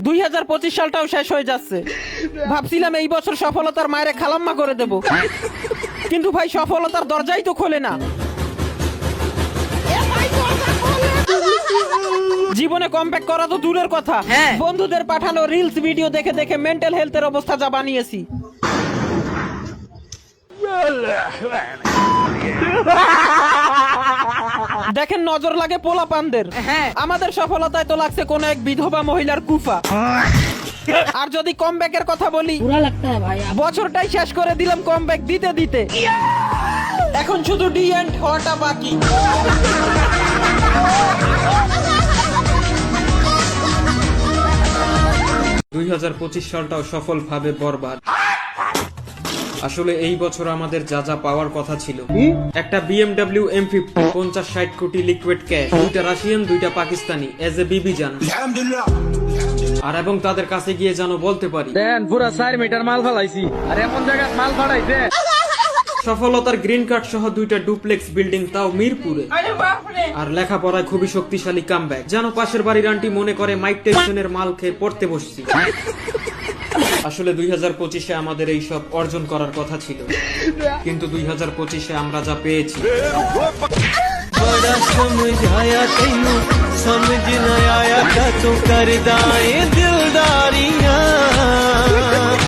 2025 সালটাও শেষ হয়ে যাচ্ছে। ভাবছিলাম এই বছর সফলতার মায়েরে খালাম্মা করে দেব, কিন্তু ভাই সফলতার দরজাই তো খোলে না। জীবনে কমব্যাক করা তো দূরের কথা, বন্ধুদের পাঠানো রিলস ভিডিও দেখে দেখে মেন্টাল হেলথের অবস্থা যা বানিয়েছি। দেখেন নজর লাগে পোলাপানদের, আমাদের সফলতায় তো লাগছে কোন এক বিধবা মহিলার কুফা। আর যদি কমব্যাকের কথা বলি, বছরটাই শেষ করে দিলাম কমব্যাক দিতে দিতে। এখন শুধু ডি এন্ড হওয়াটা বাকি। 2025 সালটাও সফলভাবে বরবাদ। আসলে এই বছর আমাদের যা যা পাওয়ার কথা ছিল, একটা BMW M50, 50-60 কোটি লিকুইড ক্যাশ, 2টা রাশিয়ান 2টা পাকিস্তানি এজ এ বিবি জান, আর এবং তাদের কাছে গিয়ে যেন বলতে পারি দেন পুরা 4 মিটার মাল ফালাইছি, আর এমন জায়গায় মাল ফালাইছে। সফলতার গ্রিন কার্ড সহ 2টা ডুপ্লেক্স বিল্ডিং, তাও মিরপুরে। আর লেখাপড়ায় খুবই শক্তিশালী কামব্যাক, যেন পাশের বাড়ির আন্টি মনে করে মাইক টাইসনের মাল খেয়ে পড়তে বসছি। আসলে 2025-এ আমাদের এই সব অর্জন করার কথা ছিল, কিন্তু 2025-এ আমরা যা পেয়েছি। समझ न आया क्या तू करदा ए दिलदारियां।